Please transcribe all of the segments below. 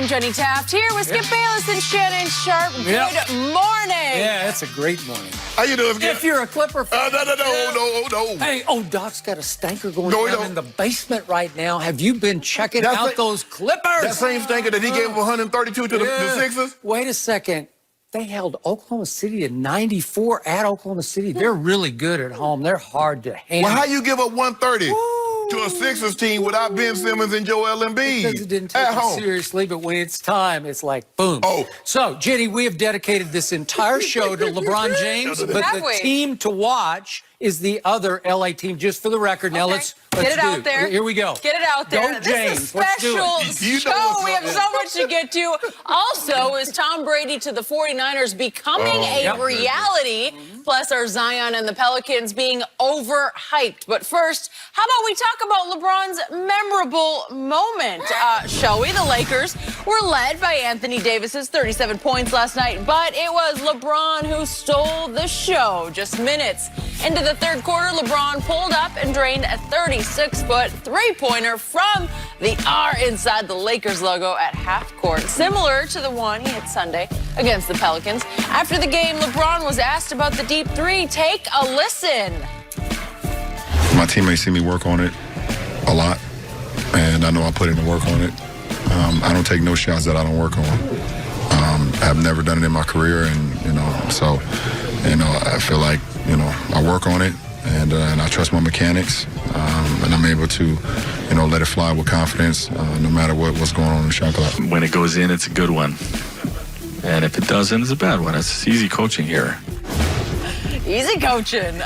I'm Jenny Taft here with Skip Bayless and Shannon Sharp. Good morning. Yeah, it's a great morning. How you doing, Skip? If you're a Clipper fan. No. Hey, Doc's got a stanker going No, he down don't. in the basement right now. Have you been checking out those Clippers? That same stinker that he gave 132 to the Sixers? Wait a second. They held Oklahoma City at 94 at Oklahoma City. They're really good at home. They're hard to handle. Well, how you give up 130 to a Sixers team without Ben Simmons and Joel Embiid Because it didn't take at it home? seriously, but when it's time, it's like, boom. Oh. So, Jenny, we have dedicated this entire show to LeBron James, but Have the we? team to watch is the other LA team, just for the record. Now, let's Get it do out there. Here we go. Get it out there. Go, This James. is a Let's do special it. You know show. what's We have up. so much to get to. Also, is Tom Brady to the 49ers becoming a Yep. reality? Plus, our Zion and the Pelicans being overhyped. But first, how about we talk about LeBron's memorable moment, shall we? The Lakers were led by Anthony Davis's 37 points last night, but it was LeBron who stole the show. Just minutes into the third quarter, LeBron pulled up and drained a 36-foot three-pointer from the R inside the Lakers logo at half court, similar to the one he hit Sunday against the Pelicans. After the game, LeBron was asked about the deep three. Take a listen. My teammates see me work on it a lot, and I know I put in the work on it. I don't take no shots that I don't work on. I've never done it in my career, and so I feel like I work on it, and I trust my mechanics, and I'm able to let it fly with confidence, no matter what's going on in the shot clock. When it goes in, it's a good one. And if it doesn't, it's a bad one. It's easy coaching here. Easy coaching.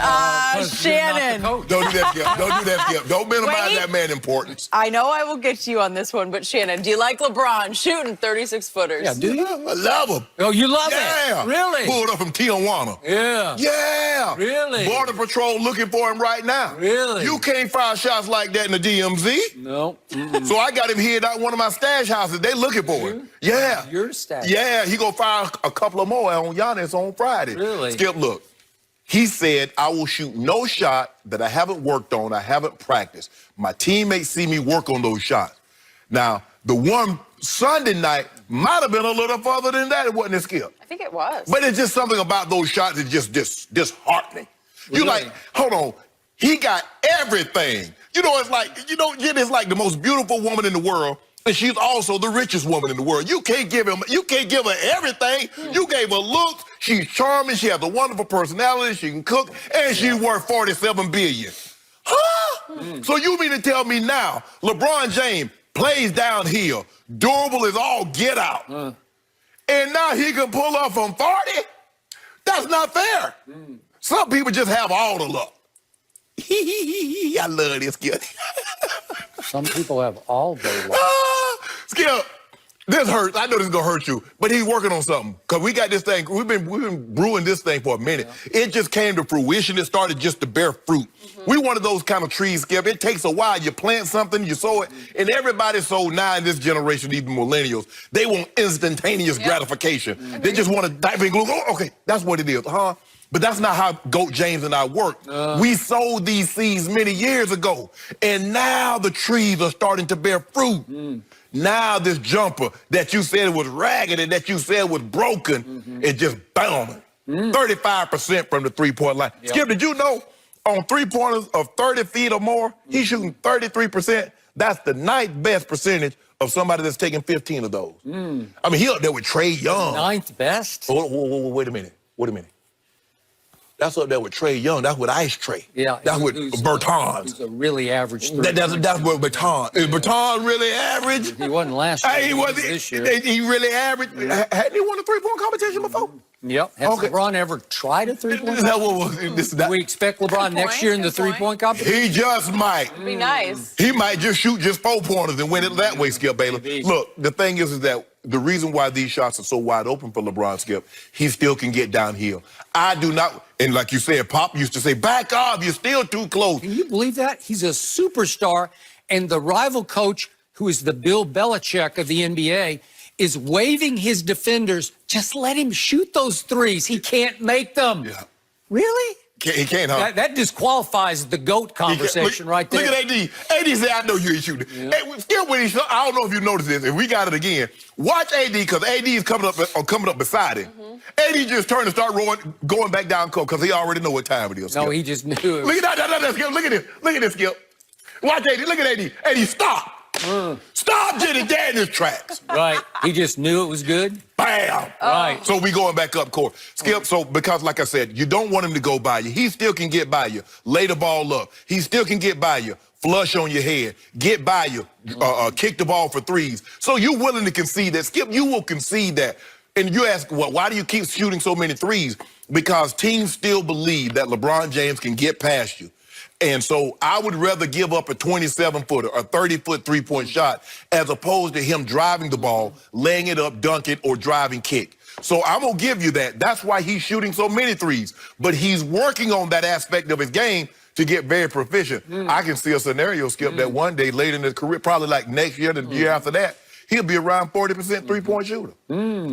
Shannon. Don't do that, Skip. Don't do that, Skip. Don't minimize Wait. that man's importance. I know I will get to you on this one, but Shannon, do you like LeBron shooting 36-footers? Yeah, do you? I love him. Oh, you love Yeah. it? Really? Pulled up from Tijuana. Yeah. Yeah. Really? Border Patrol looking for him right now. Really? You can't fire shots like that in the DMZ. No. So I got him hid out one of my stash houses. They looking for him. Yeah. Your stash. Yeah, he gonna fire a couple of more on Giannis on Friday. Really? Skip, look. He said, I will shoot no shot that I haven't worked on, I haven't practiced. My teammates see me work on those shots. Now, the one Sunday night might have been a little further than that, wasn't it, Skip? I think it was. But it's just something about those shots that's just disheartening. You Really? like, hold on, he got everything. It's like, it's like the most beautiful woman in the world, and she's also the richest woman in the world. You can't give her everything. You gave her looks. She's charming. She has a wonderful personality. She can cook, and she's worth $47 billion. Huh? So you mean to tell me now, LeBron James plays downhill, durable as all get out, and now he can pull up from 40? That's not fair. Some people just have all the luck. I love this kid. Some people have all day long. Skip, this hurts. I know this is gonna hurt you, but he's working on something. Cause we got this thing. We've been brewing this thing for a minute. Yeah. It just came to fruition. It started just to bear fruit. We one of those kind of trees, Skip. It takes a while. You plant something, you sow it, and everybody's so now in this generation, even millennials, they want instantaneous gratification. They just want to dive in glue. Oh, okay, that's what it is, huh? But that's not how Goat James and I work. We sowed these seeds many years ago, and now the trees are starting to bear fruit. Now this jumper that you said was ragged and that you said was broken is just booming. 35% from the three-point line. Yep. Skip, did you know on three-pointers of 30 feet or more, he's shooting 33%? That's the ninth best percentage of somebody that's taking 15 of those. I mean, he up there with Trey Young. Ninth best? Wait a minute. That's up there with Trey Young. That's with Ice Trey. Yeah. That's with Bertans. He's a really average That's what Bertans. Is Bertans really average? He wasn't last year. He wasn't this year. He really average. Hadn't he won a three-point competition before? Yep. Has Okay. LeBron ever tried a three-point? Do We expect LeBron next year in the three-point competition? He just might. Be nice. He might just shoot just 4 pointers and win it that way, Skip Bayless. Look, the thing is that the reason why these shots are so wide open for LeBron, Skip, he still can get downhill. I do not, and like you said, Pop used to say, back off, you're still too close. Can you believe that? He's a superstar, and the rival coach, who is the Bill Belichick of the NBA, is waving his defenders, just let him shoot those threes. He can't make them. Yeah. Really? He can't, huh? That disqualifies the GOAT conversation right there. Look at AD. AD said, I know you ain't shooting. Yeah. Hey, still, when he I don't know if you noticed this. If we got it again, watch AD, because AD is coming up beside him. AD just turned and start going back down court because he already know what time it is. No, Skip. he just knew it. Look at that, Skip. Look at this. Look at this, Skip. Watch AD. Look at AD. AD, stop. Stop Jenny dead in his tracks. Right. He just knew it was good. Bam. Right. So we going back up court. Skip, so because like I said, you don't want him to go by you. He still can get by you. Lay the ball up. He still can get by you. Flush on your head. Get by you. Kick the ball for threes. So you're willing to concede that. Skip, you will concede that. And you ask, well, why do you keep shooting so many threes? Because teams still believe that LeBron James can get past you. And so I would rather give up a 27-footer, a 30-foot three-point shot, as opposed to him driving the ball, laying it up, dunk it, or driving kick. So I'm going to give you that. That's why he's shooting so many threes. But he's working on that aspect of his game to get very proficient. I can see a scenario, Skip, that one day later in his career, probably like next year, the year after that, he'll be around 40% three-point shooter.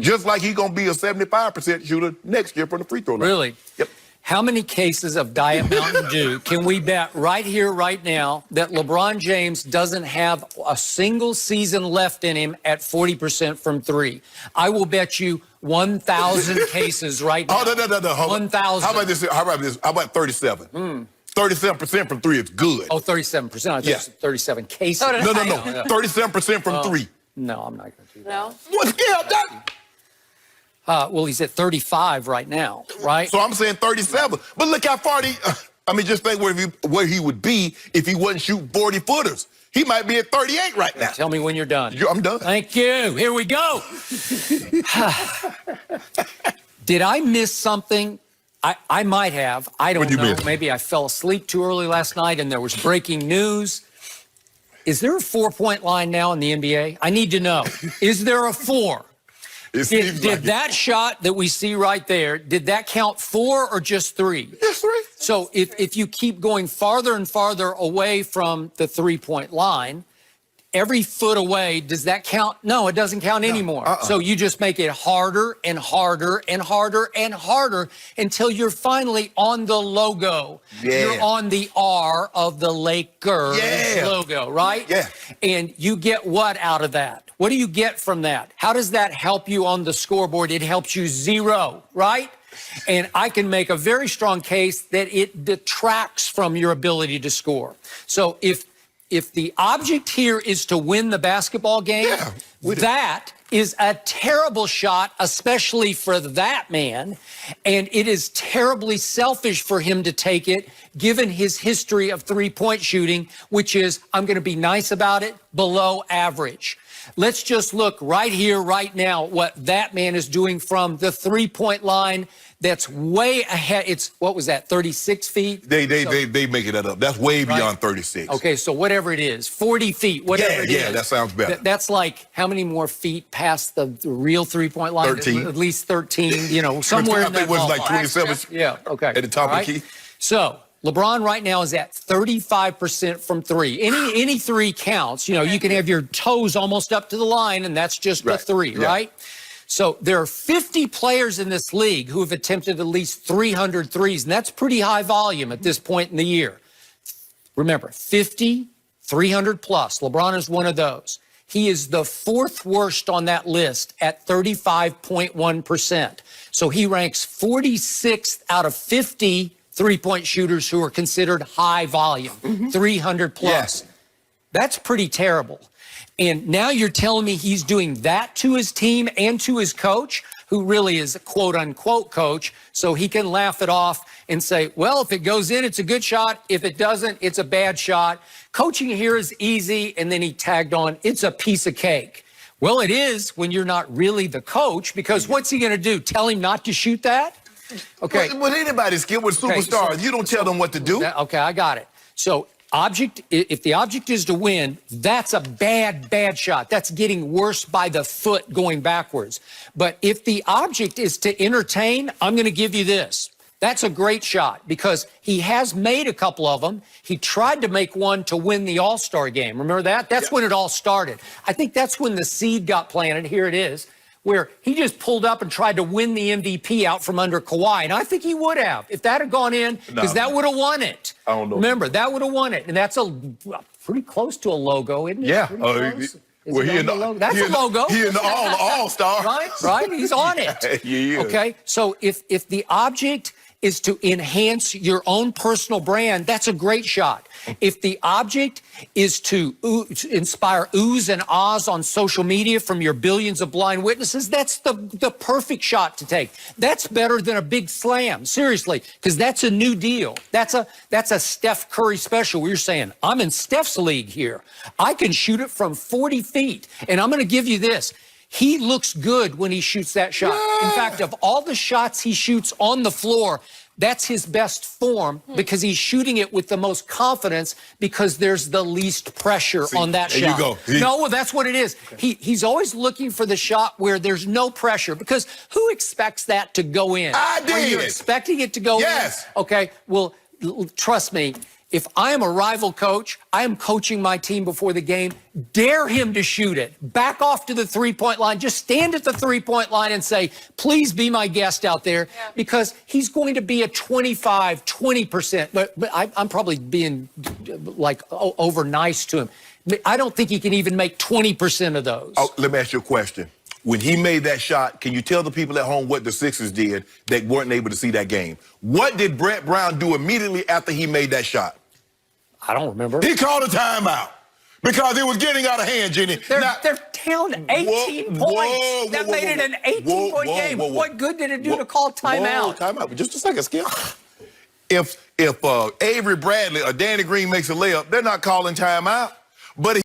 Just like he's going to be a 75% shooter next year from the free throw line. Really? Yep. How many cases of Diet Mountain Dew can we bet right here, right now, that LeBron James doesn't have a single season left in him at 40% from three? I will bet you 1,000 cases right now. Oh, no. 1,000. How about this? How about 37? 37% from three is good. Oh, 37%. I think it's 37 cases. So did No. I. 37% from three. No, I'm not going to do that. No? What's that? Well, he's at 35 right now, right? So I'm saying 37. But look how far just think where he would be if he wasn't shooting 40-footers. He might be at 38 right now. Tell me when you're done. I'm done. Thank you. Here we go. Did I miss something? I might have. I don't know. Maybe I fell asleep too early last night and there was breaking news. Is there a 4-point line now in the NBA? I need to know. Is there a 4? Did that shot that we see right there, did that count 4 or just 3? Just 3. So if you keep going farther and farther away from the 3-point line, every foot away, does that count? No, it doesn't count anymore. So you just make it harder and harder and harder and harder until you're finally on the logo. Yeah. You're on the R of the Lakers logo, right? Yeah. And you get what out of that? What do you get from that? How does that help you on the scoreboard? It helps you 0, right? And I can make a very strong case that it detracts from your ability to score. So if the object here is to win the basketball game, that is a terrible shot, especially for that man. And it is terribly selfish for him to take it, given his history of three-point shooting, which is, I'm going to be nice about it, below average. Let's just look right here, right now, what that man is doing from the three-point line. That's way ahead. It's, what was that, 36 feet? They making that up. That's way beyond 36. Okay, so whatever it is, 40 feet, whatever it is. Yeah, that sounds better. That's like how many more feet past the real three-point line? 13. At least 13, you know, somewhere in I think that it was ballpark. like 27. Yeah, okay. At the top of the key. So LeBron right now is at 35% from three. Any three counts. You know, you can have your toes almost up to the line, and that's just a three, right? So there are 50 players in this league who have attempted at least 300 threes, and that's pretty high volume at this point in the year. Remember, 50, 300 plus. LeBron is one of those. He is the 4th worst on that list at 35.1%. So he ranks 46th out of 50 three-point shooters who are considered high volume, 300 plus. That's pretty terrible. And now you're telling me he's doing that to his team and to his coach, who really is a quote-unquote coach, so he can laugh it off and say, well, if it goes in, it's a good shot. If it doesn't, it's a bad shot. Coaching here is easy, and then he tagged on, it's a piece of cake. Well, it is when you're not really the coach, because what's he going to do? Tell him not to shoot that? Okay. With anybody, Skip, with superstars, you don't tell them what to do. Okay, I got it. So if the object is to win, that's a bad shot. That's getting worse by the foot going backwards. But if the object is to entertain, I'm going to give you this. That's a great shot because he has made a couple of them. He tried to make one to win the All-Star game. Remember that? That's when it all started. I think that's when the seed got planted. Here it is. where he just pulled up and tried to win the MVP out from under Kawhi. And I think he would have if that had gone in, because that would have won it. I don't know. Remember, that would have won it. And that's pretty close to a logo, isn't it? Yeah. Well, that's a logo. He in the all-star. Right? He's on it. Yeah. Okay? So if the object is to enhance your own personal brand, that's a great shot. If the object is to inspire oohs and ahs on social media from your billions of blind witnesses, that's the perfect shot to take. That's better than a big slam, seriously, because that's a new deal. That's a Steph Curry special. We're saying, I'm in Steph's league here. I can shoot it from 40 feet, and I'm going to give you this. He looks good when he shoots that shot. Yeah. In fact, of all the shots he shoots on the floor, that's his best form because he's shooting it with the most confidence because there's the least pressure on that shot. There you go. No, well, that's what it is. He's always looking for the shot where there's no pressure because who expects that to go in? I did. Are you expecting it to go in? Yes. Okay, well, trust me. If I am a rival coach, I am coaching my team before the game. Dare him to shoot it. Back off to the three-point line. Just stand at the three-point line and say, please be my guest out there, because he's going to be a 25, 20%. But I'm probably being like over nice to him. I don't think he can even make 20% of those. Oh, let me ask you a question. When he made that shot, can you tell the people at home what the Sixers did that weren't able to see that game? What did Brett Brown do immediately after he made that shot? I don't remember. He called a timeout because it was getting out of hand, Jenny. They're down 18 points. That made it an 18-point game. What good did it do to call timeout? Timeout. Just a second, Skip. If Avery Bradley or Danny Green makes a layup, they're not calling timeout. But